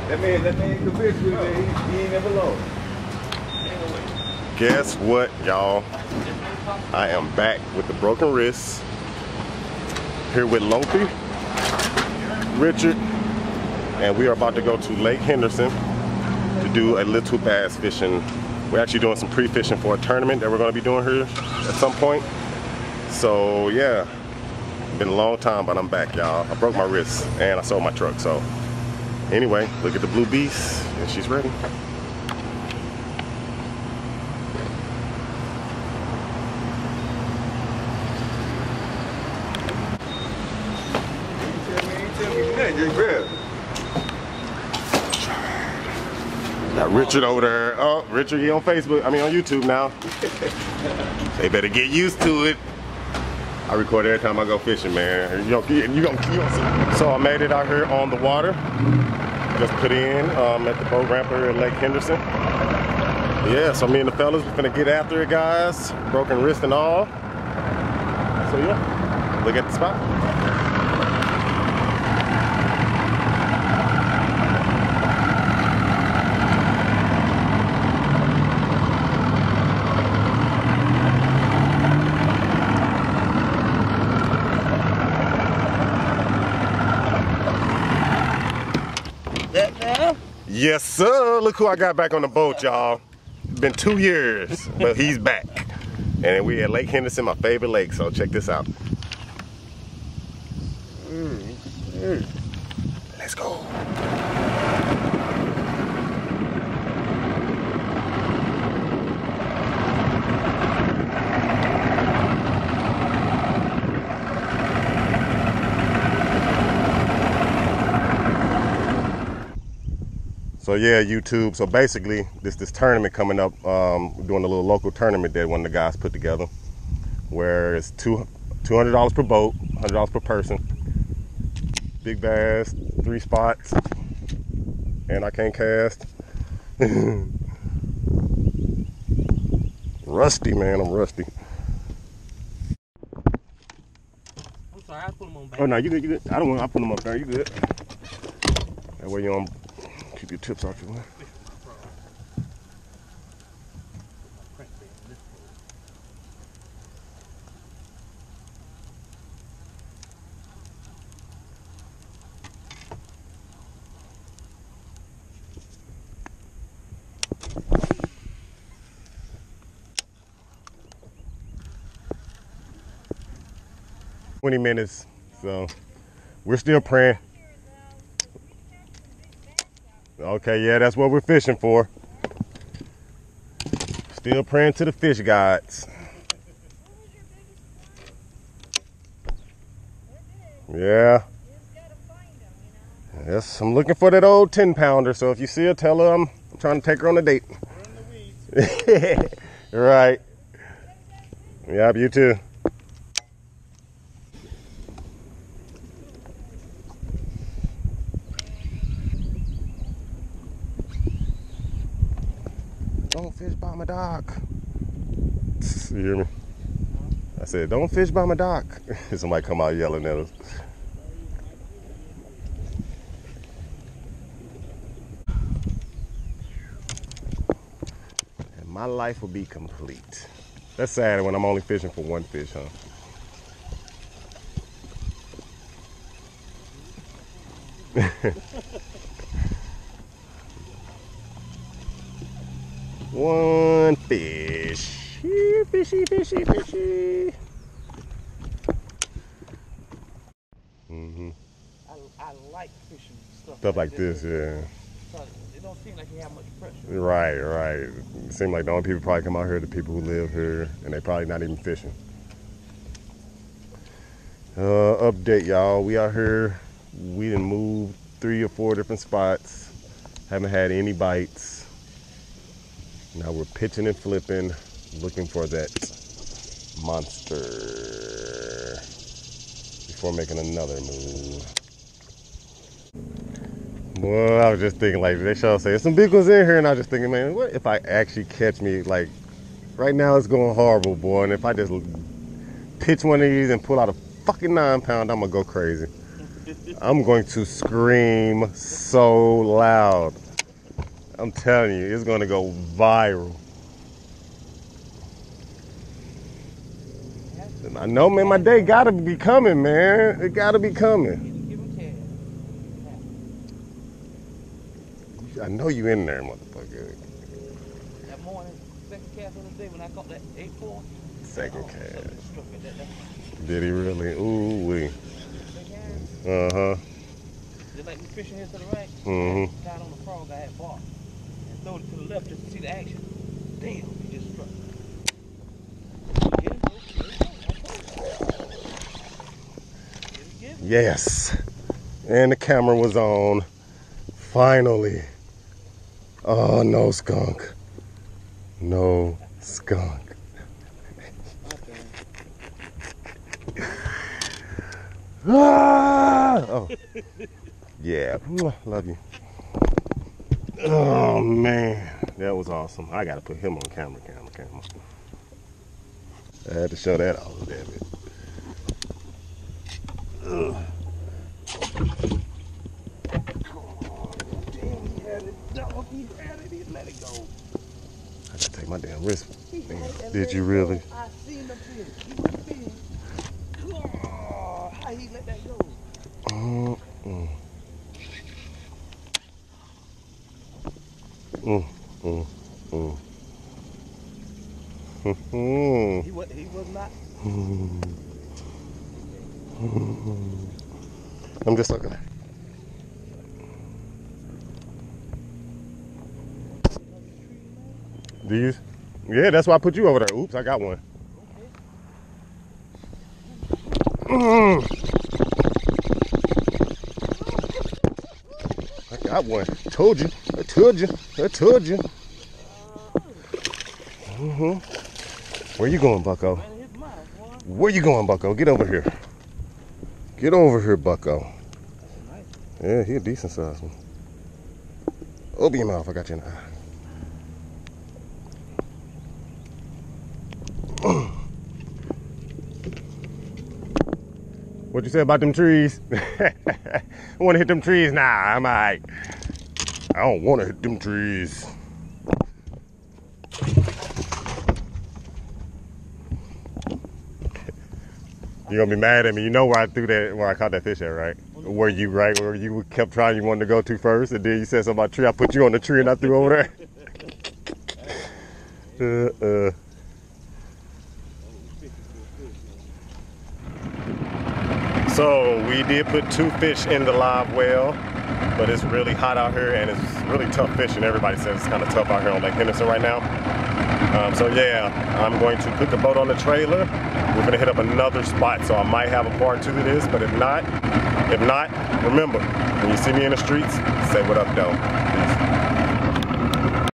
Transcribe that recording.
That man the fish with me. He ain't never lost. Guess what, y'all? I am back with the broken wrist. Here with Lumpy, Richard, and we are about to go to Lake Henderson to do a little bass fishing. We're actually doing some pre-fishing for a tournament that we're going to be doing here at some point. So yeah, been a long time, but I'm back, y'all. I broke my wrist and I sold my truck. So anyway, look at the blue beast, and she's ready. Got Richard over there. Oh, Richard, he on Facebook. I mean on YouTube now. They better get used to it. I record every time I go fishing, man. You gonna see. So I made it out here on the water. Just put in at the boat ramp here at Lake Henderson. Yeah, so me and the fellas, we're gonna get after it, guys. Broken wrist and all. So yeah, look at the spot. Yes, sir. Look who I got back on the boat, y'all. Been 2 years, but he's back. And we at Lake Henderson, my favorite lake, so check this out. Let's go. So yeah, YouTube, so basically this tournament coming up, we're doing a little local tournament that one of the guys put together where it's $200 per boat, $100 per person, big bass, 3 spots, and I can't cast. Rusty, man, I'm rusty. I'm sorry, I put them on back. Oh no, you good. I don't want to put them up there, you good. That way you don't keep your tips off your way. "20 minutes, so we're still praying." Okay, yeah, that's what we're fishing for. Still praying to the fish gods. Yeah. Yes, I'm looking for that old 10-pounder, so if you see her, tell her I'm trying to take her on a date. Right. Yep, you too. Don't fish by my dock. You hear me? I said, don't fish by my dock. Somebody come out yelling at us. And my life will be complete. That's sad when I'm only fishing for one fish, huh? One fish. Fishy, fishy, fishy. I like fishing Stuff like this, yeah. It don't seem like you have much pressure. Right. It seems like the only people probably come out here are the people who live here, and they probably not even fishing. Update, y'all. We out here. We done moved 3 or 4 different spots. Haven't had any bites. Now we're pitching and flipping, looking for that monster before making another move. Well, I was just thinking, like, they shall say, there's some big ones in here, and I was just thinking, man, what if I actually catch me, like, right now it's going horrible, boy, and if I just pitch one of these and pull out a fucking 9-pound, I'm gonna go crazy. I'm going to scream so loud. I'm telling you, it's going to go viral. I know, man, my day gotta be coming, man. It gotta be coming. I know you in there, motherfucker. That morning, second cast of the day when I caught that 8-4. Second cast. Did he really? Ooh wee. Uh-huh. Just like we fishing here to the right. Mm-hmm. Got on the frog I had barked. And throwed it to the left just to see the action. Damn, he just struck. Get him, Yes. And the camera was on. Finally. Oh, no skunk. No skunk. Ah! Oh. Yeah. Love you. Oh, man. That was awesome. I got to put him on camera. I had to show that off, damn it. Ugh. Let it go. I gotta take my damn wrist. Did you really? I seen the fish. Oh, how he let that go? He was not. I'm just looking. Do you? Yeah, that's why I put you over there. Oops, I got one. I got one. Told you. I told you. Where you going, Bucko? Where you going, Bucko? Get over here. Get over here, Bucko. Yeah, he a decent size one. Open your mouth. I got you in the eye. What you say about them trees? I want to hit them trees now. I'm alright. I don't want to hit them trees. You're gonna be mad at me. You know where I threw that, where I caught that fish at, right? Where you kept trying, you wanted to go to first, and then you said something about tree. I put you on the tree and I threw over there. So we did put 2 fish in the live well, but it's really hot out here and it's really tough fishing. Everybody says it's kind of tough out here on Lake Henderson right now. So yeah, I'm going to put the boat on the trailer. We're gonna hit up another spot, so I might have a part 2 to this, but if not, remember, when you see me in the streets, say what up, though. Peace.